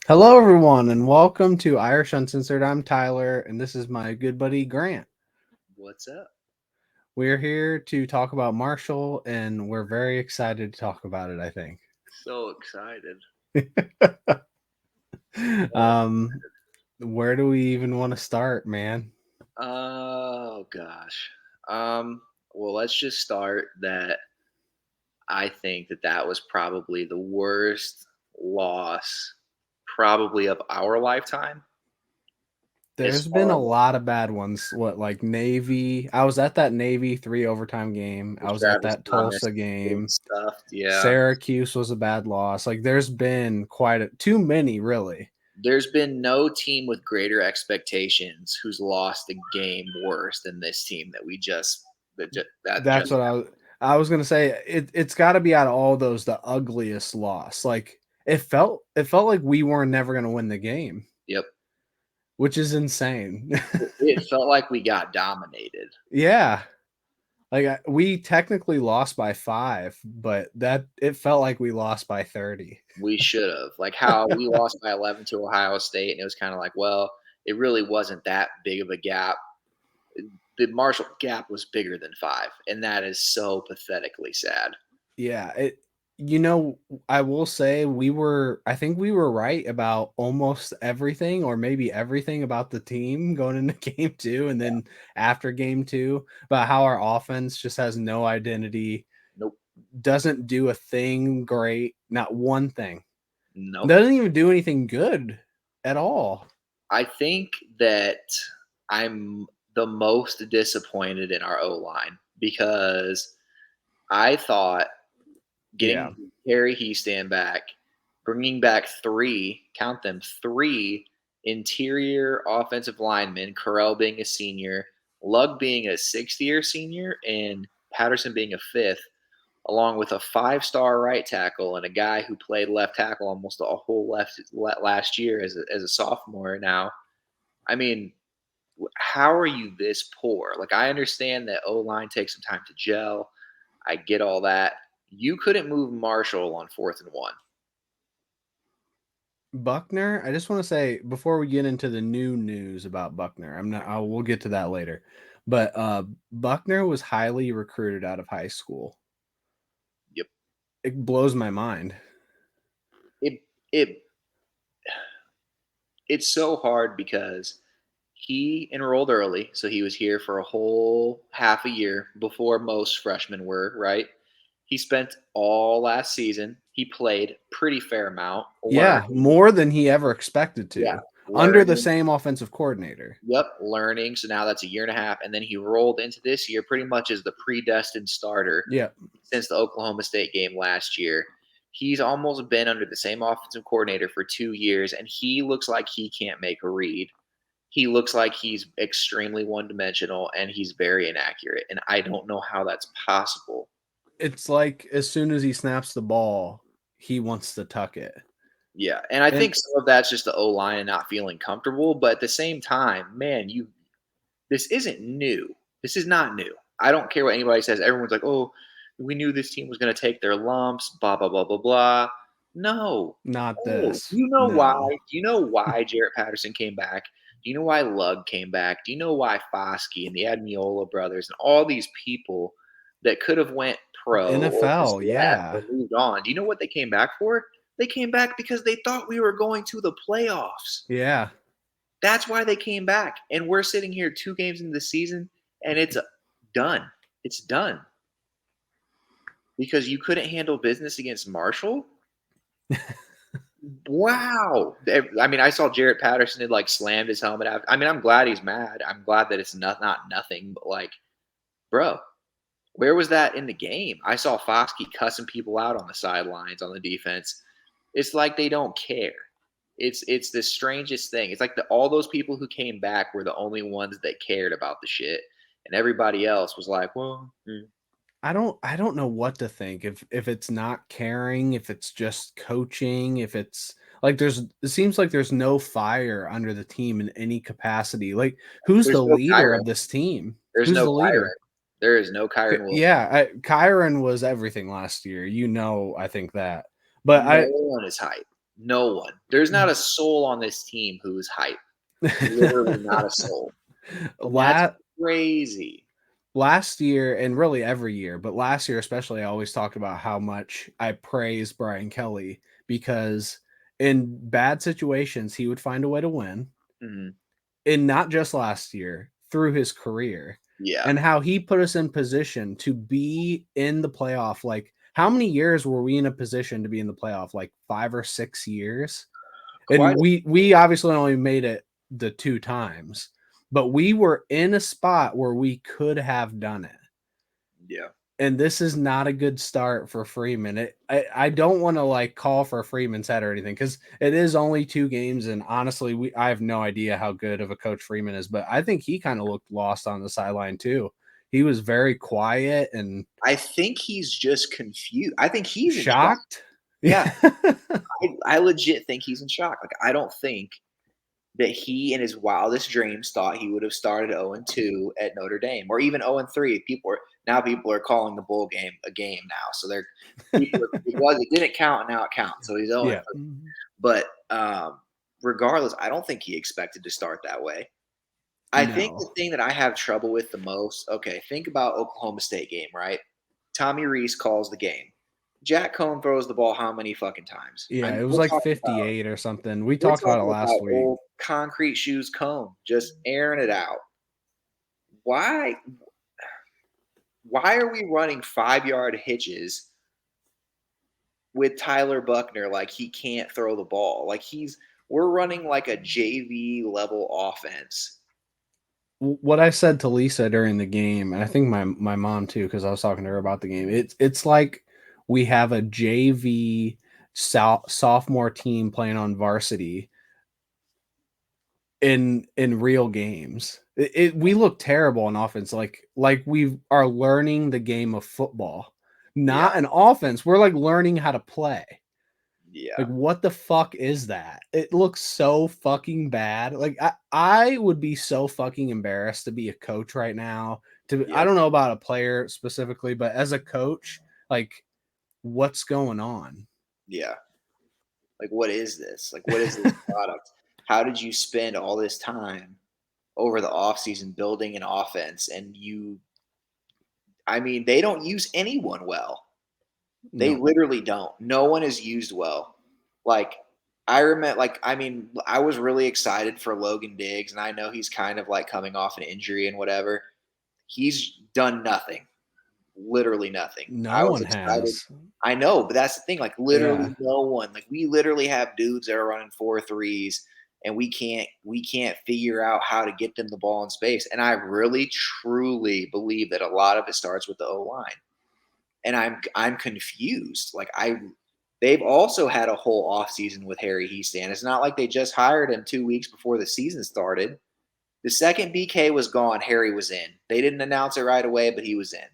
Hello, everyone, and welcome to Irish Uncensored. I'm Tyler, and this is my good buddy Grant. What's up? We're here to talk about Marshall, and we're very excited to talk about it, I think. So excited. So um, where do we even want to start, man? Oh gosh. Well, let's just start that I think that was probably the worst loss probably of our lifetime as There's been far a as lot of bad ones. What, like Navy? I was at that Navy 3 overtime game. the I was at Travis that Thomas Tulsa getting game. stuffed. Yeah. Syracuse was a bad loss. Like, there's been too many, really. There's been no team with greater expectations who's lost a game worse than this team that we just that That's just what I was gonna say. It's got to be out of all those the ugliest loss. Like it felt like we weren't never gonna win the game, yep. which is insane. It felt like we got dominated. Yeah, like we technically lost by 5, but that it felt like we lost by 30. We should have. Like how we lost by 11 to Ohio State, and it was kind of like, well, it really wasn't that big of a gap. The Marshall gap was bigger than 5, and that is so pathetically sad. Yeah, you know, I will say I think we were right about almost everything or maybe everything about the team going into game 2 and then after game 2 about how our offense just has no identity, Nope. doesn't do a thing great, not one thing. Nope. Doesn't even do anything good at all. I think that I'm the most disappointed in our O line because I thought Yeah. getting Harry Heastand back, bringing back 3, count them, 3 interior offensive linemen, Carell being a senior, Lugg being a sixth-year senior, and Patterson being a fifth, along with a 5-star right tackle and a guy who played left tackle almost a whole last year as a sophomore now. I mean, how are you this poor? Like, I understand that O-line takes some time to gel. I get all that. You couldn't move Marshall on 4th and 1. Buckner, I just want to say before we get into the new news about Buckner, we'll get to that later. But Buckner was highly recruited out of high school. Yep. It blows my mind. It it it's so hard because he enrolled early, so he was here for a whole half a year before most freshmen were, right? He spent all last season. He played pretty fair amount, Yeah, learning. more than he ever expected Yeah, to under the learning. same offensive coordinator. Yep, learning. So now that's a year and a half, and then he rolled into this year pretty much as the predestined starter Yeah. since the Oklahoma State game last year. He's almost been under the same offensive coordinator for 2 years, and he looks like he can't make a read. He looks like he's extremely one-dimensional, and he's very inaccurate, and I don't know how that's possible. It's like as soon as he snaps the ball, he wants to tuck it. Yeah, and I And think some of that's just the O-line and not feeling comfortable, but at the same time, man, this isn't new. This is not new. I don't care what anybody says. Everyone's like, "Oh, we knew this team was going to take their lumps." Blah blah blah blah blah. No, not no. Do this. you know why? No. Do you know why Jarrett Patterson came back? Do you know why Lugg came back? Do you know why Foskey and the Admiola brothers and all these people that could have went pro or just NFL, left or yeah. moved on? Do you know what they came back for? They came back because they thought we were going to the playoffs. Yeah. That's why they came back. And we're sitting here 2 games into the season and it's done. It's done. Because you couldn't handle business against Marshall? Wow. I mean, I saw Jarrett Patterson had like slammed his helmet out. I mean, I'm glad he's mad. I'm glad that it's not nothing, but like, bro, where was that in the game? I saw Foskey cussing people out on the sidelines on the defense. It's like they don't care. It's the strangest thing. It's like all those people who came back were the only ones that cared about the shit, and everybody else was like, well, I don't know what to think if it's not caring, if it's just coaching, if it's like it seems like there's no fire under the team in any capacity. Like who's there's the no leader Kyron. of this team? There's Who's no the leader? Kyron. There is no Kyron Williams. Yeah, Kyron was everything last year. I think that. But No one is hype. No one. There's not a soul on this team who's hype. Literally not a soul. And that's La- crazy. Last year, and really every year, but last year especially, I always talked about how much I praise Brian Kelly because in bad situations, he would find a way to win. Mhm. And not just last year, through his career, Yeah. and how he put us in position to be in the playoff. Like, how many years were we in a position to be in the playoff? Like 5 or 6 years. Quite And a we obviously only made it the 2 times, but we were in a spot where we could have done it. yeah. And this is not a good start for Freeman. I don't want to like call for Freeman's head or anything because it is only 2 games, and honestly, I have no idea how good of a coach Freeman is, but I think he kind of looked lost on the sideline too. He was very quiet and I think he's just confused. I think he's in shock. shocked. Yeah. I legit think he's in shock. Like, I don't think that he in his wildest dreams thought he would have started 0-2 at Notre Dame or even 0-3. People are calling the bowl game a game now. So it didn't count and now it counts. So he's 0. Yeah. But regardless, I don't think he expected to start that way. I think the No. thing that I have trouble with the most, okay, think about Oklahoma State game, right? Tommy Reese calls the game. Jack Cohn throws the ball how many fucking times? I Yeah, mean, it was like 58 or something. We we're talked about it talking about last week. old concrete shoes Cohn just airing it out. Why why are we running 5-yard hitches with Tyler Buckner like he can't throw the ball? Like we're running like a JV level offense. What I said to Lisa during the game, and I think my mom too, because I was talking to her about the game. It's like we have a JV sophomore team playing on varsity in real games. We look terrible on offense, like we are learning the game of football, Yeah, not an offense. We're like learning how to play. Like, yeah, what the fuck is that? It looks so fucking bad. Like, I would be so fucking embarrassed to be a coach right now. I yeah, don't know about a player specifically, but as a coach, like, what's going on? yeah. Like, what is this? Like, what is this product? How did you spend all this time over the offseason building an offense and I mean, they don't use anyone well. They No, literally don't. No one is used well. Like, I remember, like, I mean, I was really excited for Logan Diggs, and I know he's kind of like coming off an injury and whatever. He's done nothing, literally nothing. no I was one excited. has. I know, but that's the thing. Like, Yeah. literally no one. Like, we literally have dudes that are running 4 threes, and we can't figure out how to get them the ball in space. And I really, truly believe that a lot of it starts with the O line, and I'm confused. They've also had a whole offseason with Harry Heastand. It's not like they just hired him 2 weeks before the season started. The second BK was gone, Harry was in. They didn't announce it right away, but he was in.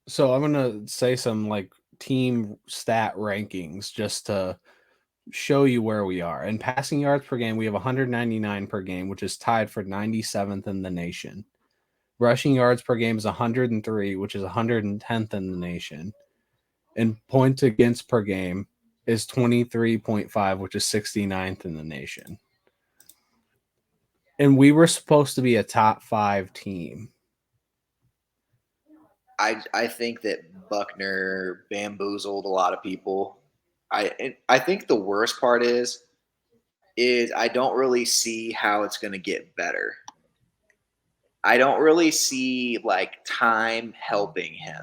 So I'm gonna say some like team stat rankings just to show you where we are. In passing yards per game, we have 199 per game, which is tied for 97th in the nation. Rushing yards per game is 103, which is 110th in the nation. And points against per game is 23.5, which is 69th in the nation. And we were supposed to be a top 5 team. I think that Buckner bamboozled a lot of people. I think the worst part is I don't really see how it's going to get better. I don't really see like time helping him.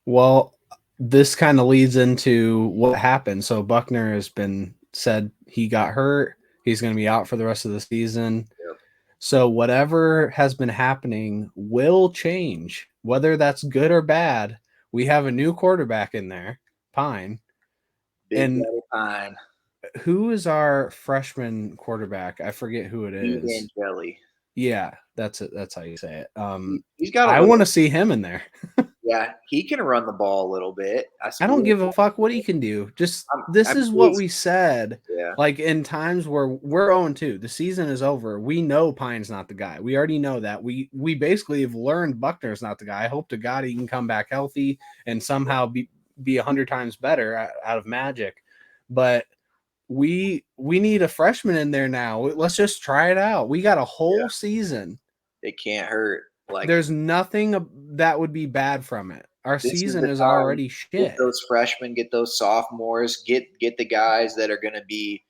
Well, this kind of leads into what happened. So Buckner has been said he got hurt. He's going to be out for the rest of the season. Yep. So whatever has been happening will change, whether that's good or bad. We have a new quarterback in there, Pine. Big And Daddy Pine, who is our freshman quarterback? I forget who it Steve is. Angeli. Yeah, that's it. That's how you say it. He's got a I want to little. see him in there. Yeah, he can run the ball a little bit. I don't give a fuck what he can do. Just this I'm is what pleased. we said. Yeah, Like in times where we're 0-2, the season is over. We know Pine's not the guy. We already know that. We basically have learned Buckner's not the guy. I hope to God he can come back healthy and somehow be 100 times better out of magic. But we need a freshman in there now. Let's just try it out. We got a Yeah, whole season. it can't hurt. Like There's nothing that would be bad from it. Our this is season the is time. already Get shit. those freshmen, get those sophomores, get the guys that are gonna be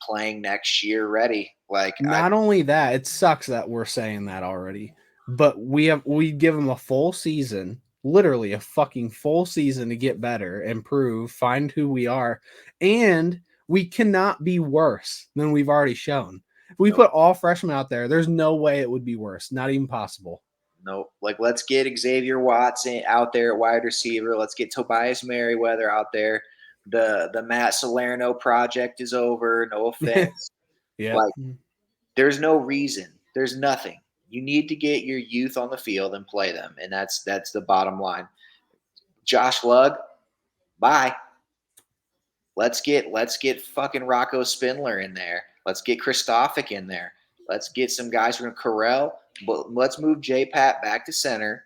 playing next year ready. Like I Not only that, it sucks that we're saying that already, but we give them a full season, literally a fucking full season to get better, improve, find who we are, and we cannot be worse than we've already shown. If we no put all freshmen out there, there's no way it would be worse. Not even possible. no like let's get Xavier Watson out there at wide receiver. Let's get Tobias Merriweather out there. The Matt Salerno project is over. No offense. Yep. Like there's no reason. There's nothing. You need to get your youth on the field and play them, and that's the bottom line. Josh Lugg, bye. Let's get fucking Rocco Spindler in there. Let's get Christophic in there. Let's get some guys from Corral. But let's move J Pat back to center.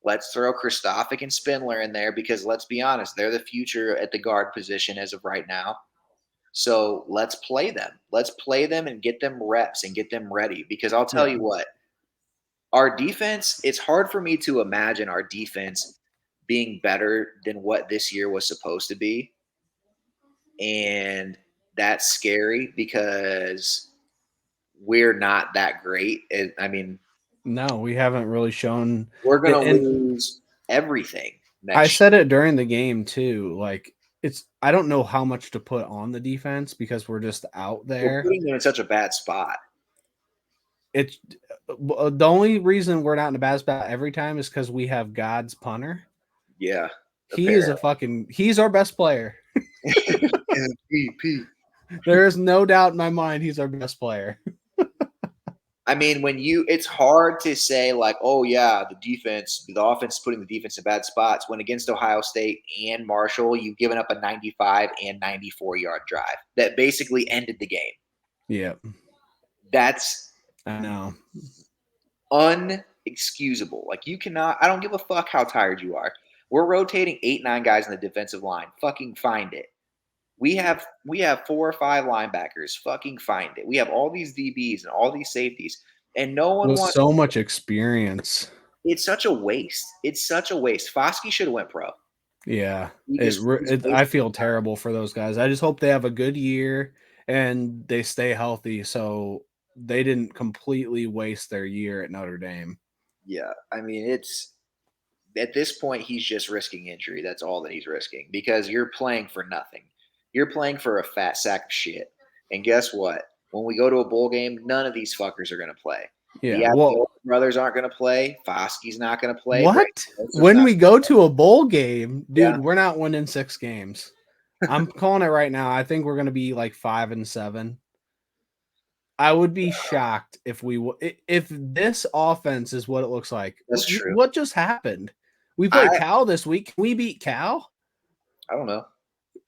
Let's throw Christophic and Spindler in there because let's be honest, they're the future at the guard position as of right now. So let's play them. Let's play them and get them reps and get them ready. Because I'll tell Yeah. you what, our defense, it's hard for me to imagine our defense being better than what this year was supposed to be. And that's scary because we're not that great. I mean, No, we haven't really shown we're going it. to And lose everything I next year. said it during the game too. Like it's I don't know how much to put on the defense because we're just out We're there. putting them in such a bad spot. It's the only reason we're not in a bad spot every time is because we have God's punter. Yeah, He is a apparently. fucking he's our best player. MVP. There is no doubt in my mind he's our best player. I mean, it's hard to say like, oh yeah, the offense is putting the defense in bad spots. When against Ohio State and Marshall, you've given up a 95 and 94-yard drive that basically ended the game. Yeah, That's I know. unexcusable. Like you cannot. I don't give a fuck how tired you are. We're rotating 8, 9 guys in the defensive line. Fucking find it. We have 4 or 5 linebackers. Fucking find it. We have all these DBs and all these safeties, and no one With wants. so much experience. It's such a waste. It's such a waste. Foskey should have went pro. Yeah, He just he's I wasting feel his time. terrible for those guys. I just hope they have a good year and they stay healthy so they didn't completely waste their year at Notre Dame. Yeah, I mean it's at this point he's just risking injury. That's all that he's risking because you're playing for nothing. You're playing for a fat sack of shit. And guess what? When we go to a bowl game, none of these fuckers are going to play. The Yeah. Abdul Well, brothers aren't going to play. Foskey's not going to play. Brandon what? Joseph's When not. we go to a bowl game, Yeah, dude, we're not winning 6 games. I'm calling it right now. I think we're going to be like 5-7. I would be shocked if if this offense is what it looks like. that's true. What just happened? We play I Cal this week. Can we beat Cal? I don't know.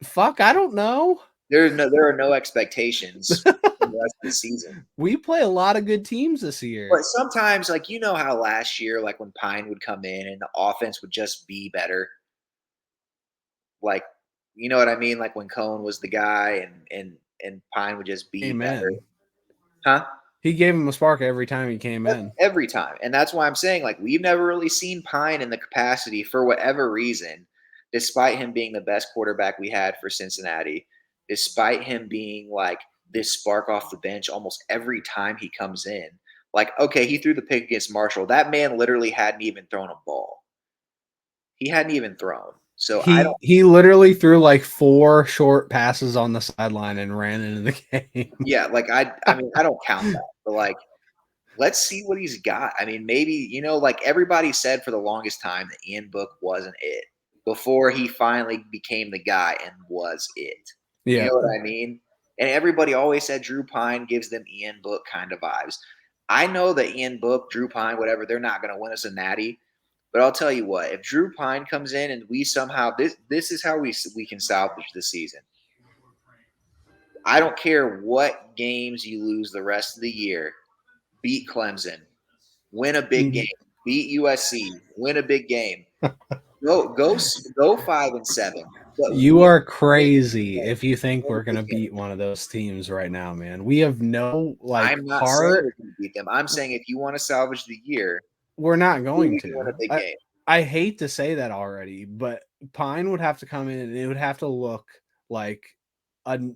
Fuck, I don't know. There are no expectations for the rest of the season. We play a lot of good teams this year. But sometimes, like you know how last year, like when Pine would come in and the offense would just be better. Like, you know what I mean? Like when Cohen was the guy and Pine would just be better, Amen. huh? He gave him a spark every time he came in. Every time, and that's why I'm saying like we've never really seen Pine in the capacity for whatever reason, despite him being the best quarterback we had for Cincinnati, despite him being like this spark off the bench almost every time he comes in. Like, okay, he threw the pick against Marshall. That man literally hadn't even thrown a ball. He hadn't even thrown. So I don't. He literally threw like 4 short passes on the sideline and ran into the game. Yeah, like I mean, I don't count that, but like, let's see what he's got. I mean, maybe like everybody said for the longest time that Ian Book wasn't it before he finally became the guy and was it. You Yeah. know what I mean? And everybody always said Drew Pine gives them Ian Book kind of vibes. I know that Ian Book, Drew Pine, whatever, they're not going to win us a natty. But I'll tell you what, if Drew Pine comes in and we somehow this is how we can salvage the season. I don't care what games you lose the rest of the year. Beat Clemson, win a big game, beat USC, win a big game. Go 5-7. But You we are make crazy like, if you think we're gonna this game. beat one of those teams right now, man. We have no like I'm not saying heart. we're going to beat them. I'm saying if you want to salvage the year, We're not going we can win to. a big I game. I hate to say that already, but Pine would have to come in and it would have to look like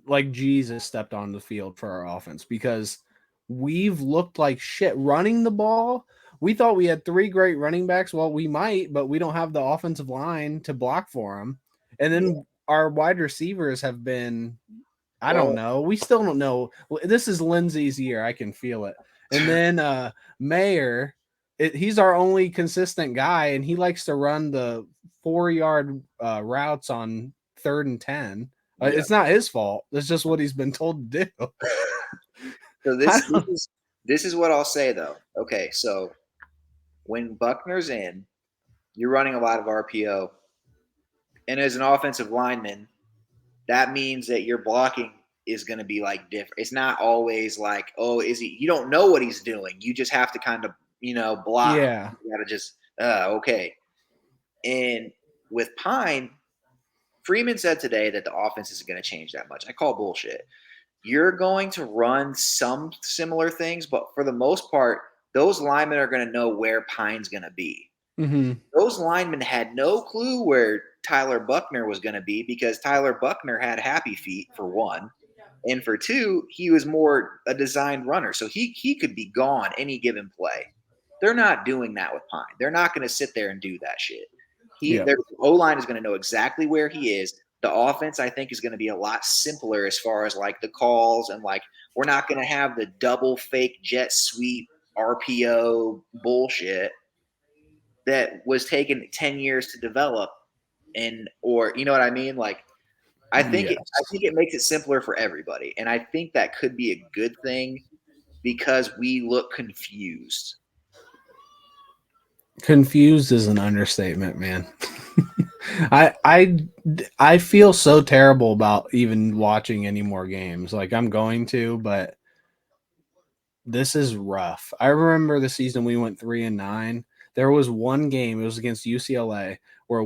like Jesus stepped on the field for our offense because we've looked like shit running the ball. We thought we had three great running backs. Well, we might, but we don't have the offensive line to block for them. And Yeah. then our wide receivers have been I don't Well, know. We still don't know. This is Lindsay's year. I can feel it. And then Mayer, he's our only consistent guy, and he likes to run the 4 yard routes on 3rd and 10. yeah. It's not his fault. It's just what he's been told to do. So I this don't, is this is what I'll say though. Okay, so when Buckner's in, you're running a lot of RPO, and as an offensive lineman, that means that your blocking is going to be like different. It's not always like, oh, is he? You don't know what he's doing. You just have to kind of, block. yeah, You got to just, okay. And with Pine, Freeman said today that the offense isn't going to change that much. I call bullshit. You're going to run some similar things, but for the most part, those linemen are going to know where Pine's going to be. hmm Those linemen had no clue where Tyler Buckner was going to be because Tyler Buckner had happy feet for one, and for two, he was more a designed runner, so he could be gone any given play. They're not doing that with Pine. They're not going to sit there and do that shit. yeah, Their O line is going to know exactly where he is. The offense, I think, is going to be a lot simpler as far as like the calls and like we're not going to have the double fake jet sweep RPO bullshit that was taken 10 years to develop and or you know what I mean? Like I yes. think it makes it simpler for everybody. And I think that could be a good thing because we look confused. Confused is an understatement, man. I I I feel so terrible about even watching any more games. Like I'm going to, but this is rough. I remember the season we went 3-9. There was one game, it was against UCLA, where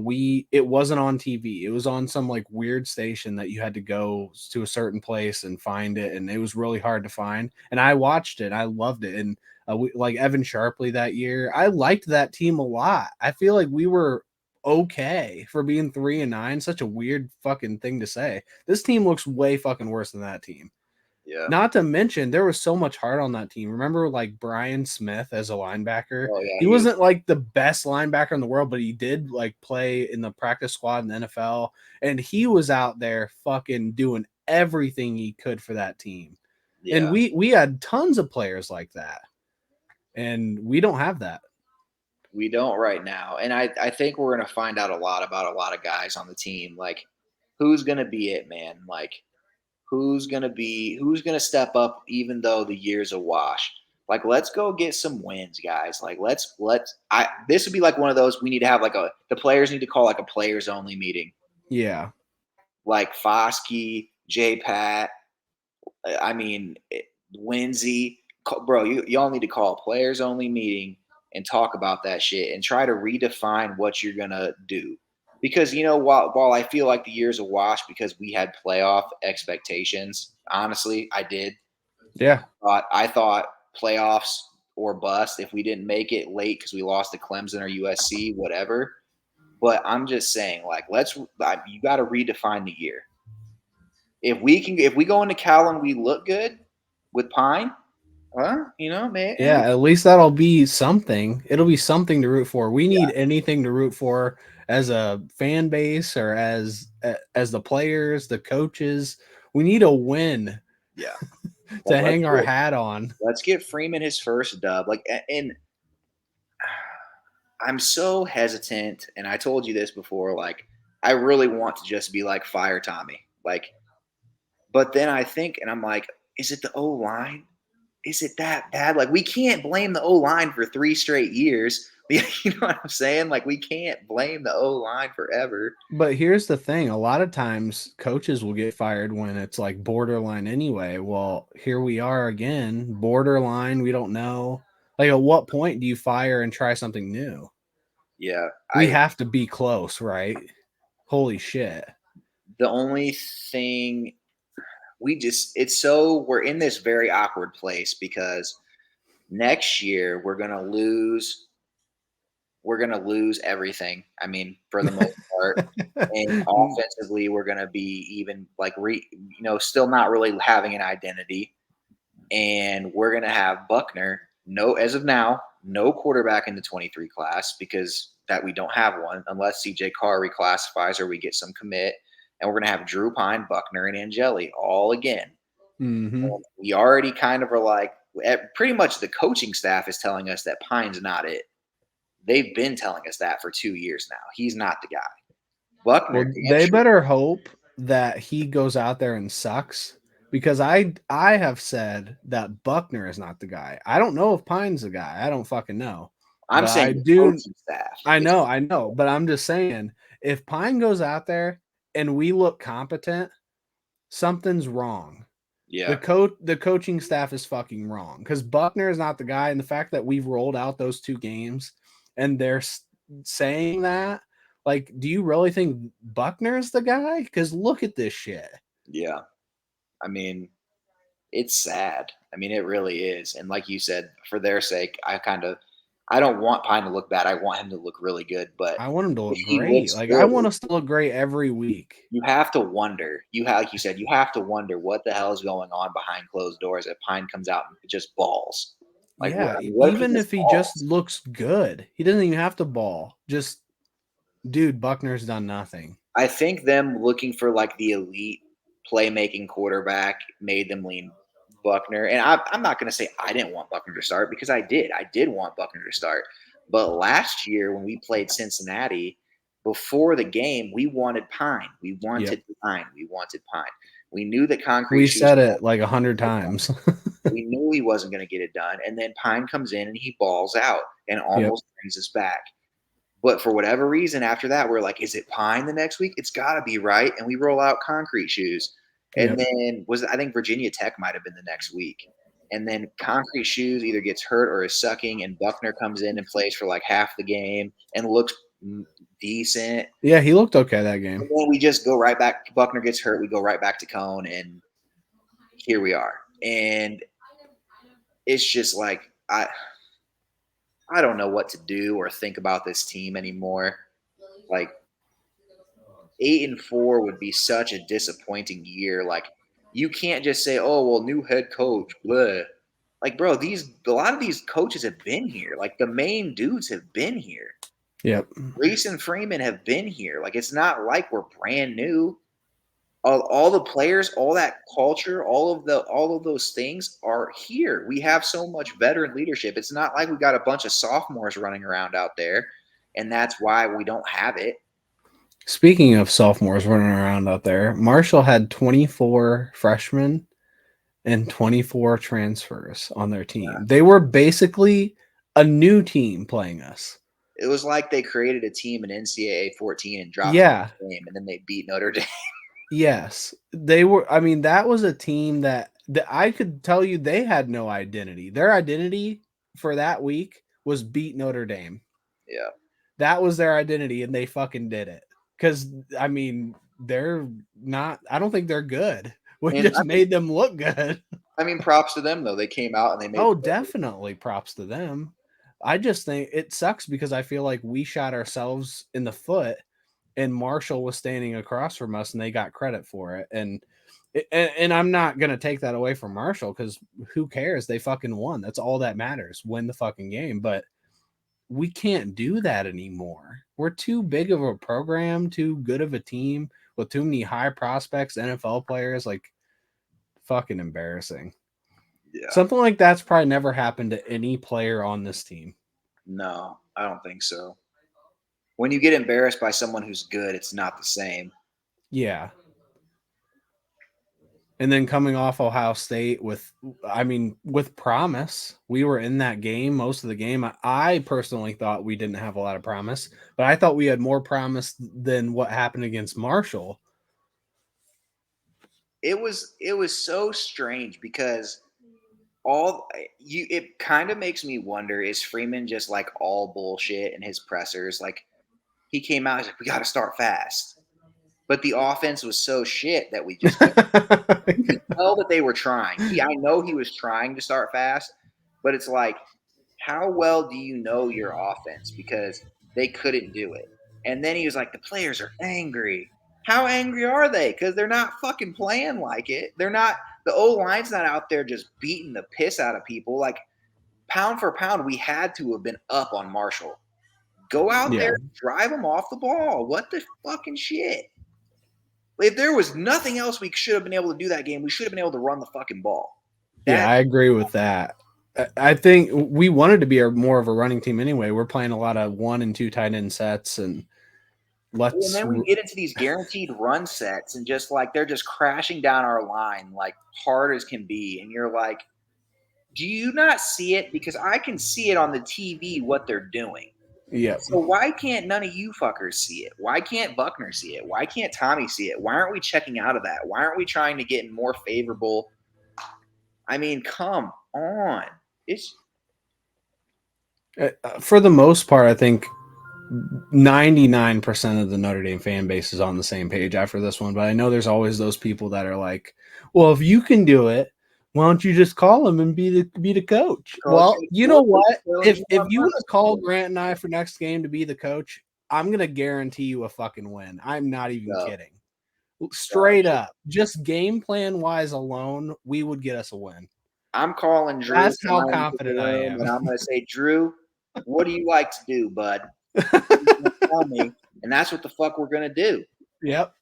it wasn't on TV. It was on some like weird station that you had to go to a certain place and find it, and it was really hard to find. And I watched it, I loved it, and like Evan Sharpley that year, I liked that team a lot. I feel like we were okay for being 3-9. Such a weird fucking thing to say. This team looks way fucking worse than that team. Yeah. Not to mention, there was so much heart on that team. Remember, like Brian Smith as a linebacker? Oh yeah, He he was. wasn't like the best linebacker in the world, but he did like play in the practice squad in the NFL, and he was out there fucking doing everything he could for that team. And Yeah, we had tons of players like that, and we don't have that. we don't right now, and I think we're gonna find out a lot about a lot of guys on the team. Like, who's gonna be it, man? Like, who's gonna step up even though the year's a wash. Like let's go get some wins, guys. Like let's I this would be like one of those we need to have like the players need to call like a players only meeting. Yeah, Like Foskey, J Pat, I mean Lindsay, bro, y'all need to call a players only meeting and talk about that shit and try to redefine what you're gonna do. Because while I feel like the year's a wash because we had playoff expectations, honestly, I did. yeah, I thought playoffs or bust if we didn't make it late because we lost to Clemson or USC, whatever. But I'm just saying, like, you got to redefine the year. If we go into Cal and we look good with Pine, man, yeah. At least that'll be something. It'll be something to root for. We yeah, need anything to root for as a fan base or as the players, the coaches. We need a win yeah. Like to hang our hat on. let's get Freeman his first dub. Like, and I'm so hesitant, and I told you this before. Like, I really want to just be like fire Tommy, like. But then I think, and I'm like, is it the O line? Is it that bad? Like, we can't blame the O line for 3 straight years. You know what I'm saying? Like, we can't blame the O line forever. But here's the thing, a lot of times coaches will get fired when it's like borderline anyway. Well, here we are again, borderline, we don't know. Like at what point do you fire and try something new? Yeah, We I have to be close, right? Holy shit. the only thing we just it's so we're in this very awkward place because next year we're gonna lose everything. I mean, for the most part. And offensively, we're gonna be even like still not really having an identity. And we're gonna have Buckner, no as of now, no quarterback in the 23 class because that we don't have one unless CJ Carr reclassifies or we get some commit. And we're gonna have Drew Pine, Buckner, and Angeli all again. Mhm. And we already kind of are like pretty much the coaching staff is telling us that Pine's not it. They've been telling us that for 2 years now. He's not the guy. Buckner, Well, damn they sure. better hope that he goes out there and sucks because I have said that Buckner is not the guy. I don't know if Pine's the guy. I don't fucking know. I'm But I saying the do coaching staff. I know, but I'm just saying if Pine goes out there and we look competent, something's wrong. Yeah, The coaching staff is fucking wrong because Buckner is not the guy, and the fact that we've rolled out those 2 games and they're saying that, like, do you really think Buckner's the guy? Because look at this shit. yeah. I mean, it's sad. I mean, it really is. And like you said, for their sake, I don't want Pine to look bad. I want him to look really good. But I want him to if look he great. looks Like I good, want us to look great every week. you have to wonder. Like you said, you have to wonder what the hell is going on behind closed doors if Pine comes out and just balls. Like what? Yeah, I mean, what if he even just if he just balls? looks good, he doesn't even have to ball. Just dude, Buckner's done nothing. I think them looking for like the elite playmaking quarterback made them lean Buckner. And I'm not going to say I didn't want Buckner to start because I did. I did want Buckner to start. But last year when we played Cincinnati, before the game, we wanted Pine. We Yep. wanted Pine. We wanted Pine. We knew that concrete We shoes. said it like 100 times. We knew he wasn't going to get it done. And then Pine comes in and he balls out and Yep. almost brings us back. But for whatever reason, after that, we're like, is it Pine the next week? It's got to be right. And we roll out concrete shoes. And Yep. then I think Virginia Tech might have been the next week. And then concrete shoes either gets hurt or is sucking, and Buckner comes in and plays for like half the game and looks decent. Yeah, he looked okay that game. And then we just go right back. Buckner gets hurt. We go right back to Cone, and here we are. And it's just like I don't know what to do or think about this team anymore. Like 8-4 would be such a disappointing year. Like you can't just say, "Oh, well, new head coach." Blah. Like, bro, a lot of these coaches have been here. Like the main dudes have been here. Yep. Reese and Freeman have been here. Like it's not like we're brand new. All the players, all that culture, all of those things are here. We have so much veteran leadership. It's not like we got a bunch of sophomores running around out there, and that's why we don't have it. Speaking of sophomores running around out there, Marshall had 24 freshmen and 24 transfers on their team. They were basically a new team playing us. It was like they created a team in NCAA 14 and dropped them Yeah. in the game, and then they beat Notre Dame. Yes. They were I mean that was a team that I could tell you they had no identity. Their identity for that week was beat Notre Dame. Yeah, That was their identity and they fucking did it. Cuz I mean, they're not I don't think they're good. We and just made them look good. I mean, props to them though. They came out and they made Oh, the play. definitely props to them. I just think it sucks because I feel like we shot ourselves in the foot and Marshall was standing across from us and they got credit for it. And I'm not going to take that away from Marshall cuz who cares? They fucking won. That's all that matters. Win the fucking game, but we can't do that anymore. We're too big of a program, too good of a team with too many high prospects, NFL players, like fucking embarrassing. Yeah, Something like that's probably never happened to any player on this team. no, I don't think so. When you get embarrassed by someone who's good, it's not the same. Yeah. And then coming off Ohio State with, I mean, with promise, we were in that game most of the game. I personally thought we didn't have a lot of promise, but I thought we had more promise than what happened against Marshall. It was so strange because all you it kind of makes me wonder, is Freeman just like all bullshit in his pressers? Like he came out, he's like, we got to start fast, but the offense was so shit that we just couldn't. You could tell that they were trying. I know he was trying to start fast, but it's like, how well do you know your offense? Because they couldn't do it. And then he was like, the players are angry. How angry are they? Because they're not fucking playing like it. They're not, the O line's not out there just beating the piss out of people. Like, pound for pound, we had to have been up on Marshall. Go out there, Yeah. drive them off the ball. What the fucking shit? If there was nothing else we should have been able to do that game, we should have been able to run the fucking ball. Yeah, That I agree with that. I think we wanted to be more of a running team anyway. We're playing a lot of 1 and 2 tight end sets, and and let's then we get into these guaranteed run sets and just like they're just crashing down our line like hard as can be. And you're like, do you not see it? Because I can see it on the TV what they're doing. yeah. So why can't none of you fuckers see it? Why can't Buckner see it? Why can't Tommy see it? Why aren't we checking out of that? Why aren't we trying to get in more favorable? I mean, come on. It's For the most part, I think 99% of the Notre Dame fan base is on the same page after this one. But I know there's always those people that are like, well, if you can do it, why don't you just call him and be the coach? coach. Well, you know What are what? telling If you if on you want to Monday? call Grant and I for next game to be the coach, I'm gonna guarantee you a fucking win. I'm not even No, kidding. Straight no. up, just game plan wise alone, we would get us a win. I'm calling Drew That's how down into the confident I room, and am. I'm going to say, Drew, what do you like to do, bud? He's going to tell me, and that's what the fuck we're going to do. Yep.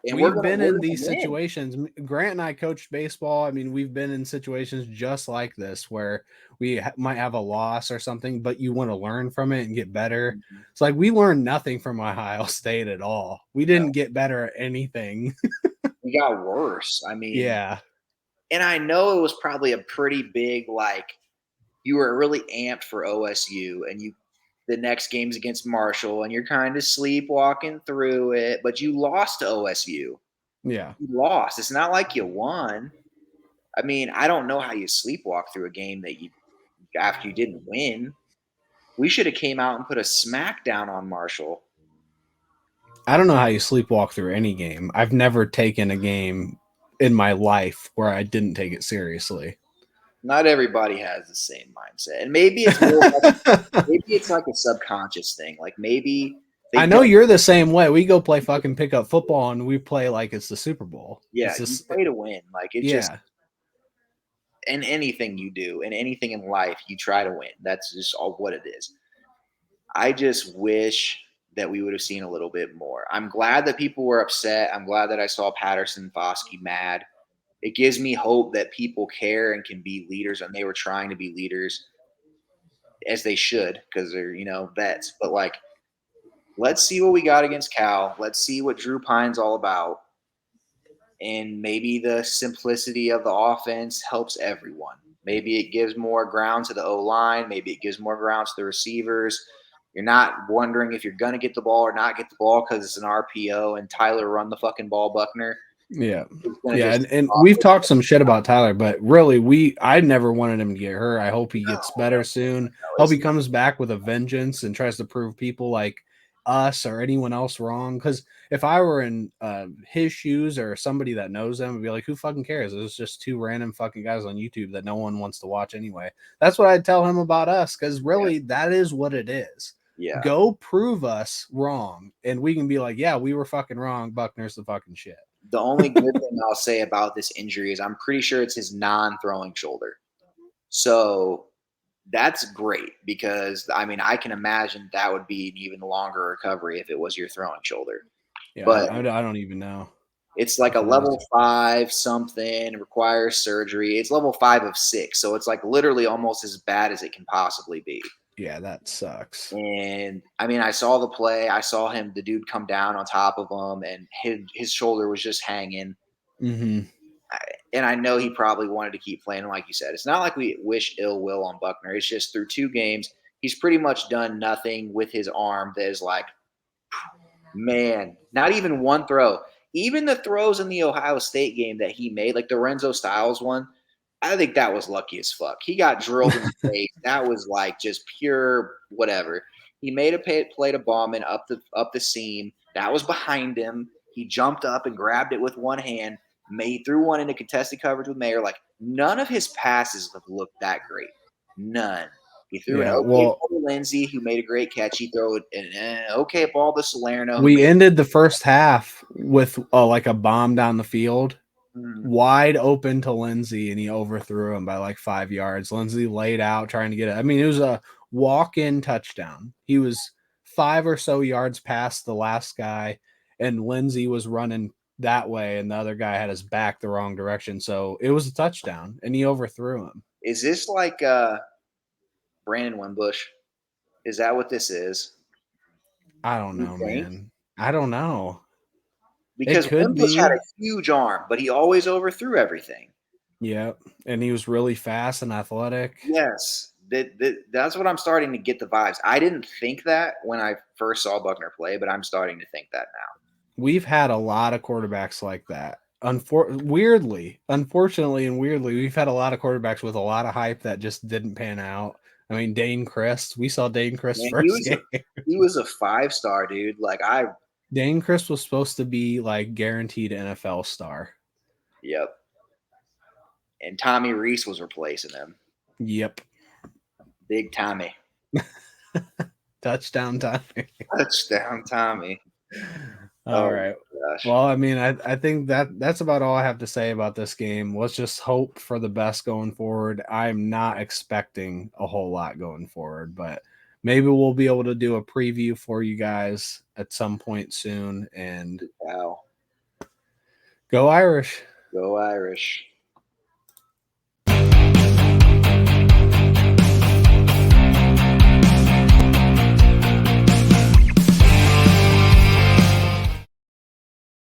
And We've we're been in going to these win. situations. Grant and I coached baseball. I mean, we've been in situations just like this where we might have a loss or something, but you want to learn from it and get better. Mhm. It's like we learned nothing from Ohio State at all. We No, didn't get better at anything. we got worse. I mean, Yeah. and I know it was probably a pretty big, like, you were really amped for OSU, and the next game's against Marshall, and you're kind of sleepwalking through it, but you lost to OSU. Yeah. You lost. It's not like you won. I mean, I don't know how you sleepwalk through a game that you after you didn't win. We should have came out and put a smackdown on Marshall. I don't know how you sleepwalk through any game. I've never taken a game in my life where I didn't take it seriously. Not everybody has the same mindset, and maybe it's more like maybe it's like a subconscious thing. Like maybe they I know don't. you're the same way. We go play fucking pickup football and we play like it's the Super Bowl. Yeah, It's you just, play to win. Like it just yeah. in anything you do, in anything in life, you try to win. That's just all what it is. I just wish that we would have seen a little bit more. I'm glad that people were upset. I'm glad that I saw Patterson and Foskey mad. It gives me hope that people care and can be leaders, and they were trying to be leaders as they should because they're vets. But like, let's see what we got against Cal. Let's see what Drew Pine's all about, and maybe the simplicity of the offense helps everyone. Maybe it gives more ground to the O line. Maybe it gives more ground to the receivers. You're not wondering if you're going to get the ball or not get the ball because it's an RPO and Tyler run the fucking ball, Buckner. Yeah. It's going to Yeah. just And we've talked some shit about Tyler, but really, I never wanted him to get hurt. I hope he gets no, no, better soon. no. Hope he comes back with a vengeance and tries to prove people like us or anyone else wrong. Because if I were in his shoes or somebody that knows them, I'd be like, who fucking cares? It's just two random fucking guys on YouTube that no one wants to watch anyway. That's what I'd tell him about us. Because Yeah, really, that is what it is. yeah. Go prove us wrong, and we can be like, yeah, we were fucking wrong. Buckner's the fucking shit. The only good thing I'll say about this injury is I'm pretty sure it's his non-throwing shoulder. So that's great because I mean I can imagine that would be an even longer recovery if it was your throwing shoulder. Yeah, But I don't even know it's like a if it is. level 5 something, requires surgery. It's level 5 of 6, so it's like literally almost as bad as it can possibly be. Yeah, that sucks. And I mean, I saw the play. I saw the dude come down on top of him, and his shoulder was just hanging. Hmm. And I know he probably wanted to keep playing. Like you said, it's not like we wish ill will on Buckner. It's just through 2 games, he's pretty much done nothing with his arm that is like, man, not even one throw. Even the throws in the Ohio State game that he made, like the Renzo Styles one, I think that was lucky as fuck. He got drilled in the face. That was like just pure whatever. He made a play to Ballman up the seam. That was behind him. He jumped up and grabbed it with one hand. Made threw one into contested coverage with Mayer. Like none of his passes have looked that great. None. He threw an Yeah, okay well, ball to Lindsey, who made a great catch. He threw an okay ball to Salerno, who we made. ended the first half with like a bomb down the field, Mm, wide open to Lindsey, and he overthrew him by like 5 yards. Lindsey laid out trying to get it. I mean, it was a walk-in touchdown. He was 5 or so yards past the last guy, and Lindsey was running that way, and the other guy had his back the wrong direction. So it was a touchdown, and he overthrew him. is this like Brandon Wimbush? Is that what this is? I don't You know, think? man. I don't know. It Because could Wimbush had be. a huge arm, but he always overthrew everything. Yeah, and he was really fast and athletic. Yes, that's what I'm starting to get the vibes. I didn't think that when I first saw Buckner play, but I'm starting to think that now. We've had a lot of quarterbacks like that. Unfortunately, and weirdly, we've had a lot of quarterbacks with a lot of hype that just didn't pan out. I mean, Dane Christ. We saw Dane Christ's Man, first game. he was a 5-star dude. Like I, Dane Christ was supposed to be like guaranteed NFL star. yep. And Tommy Reese was replacing him. Yep, Big Tommy, touchdown time. touchdown Tommy. All Oh right. my gosh. Well, I mean, I think that's about all I have to say about this game. Let's just hope for the best going forward. I'm not expecting a whole lot going forward, but maybe we'll be able to do a preview for you guys at some point soon. And Wow. go Irish. Go Irish.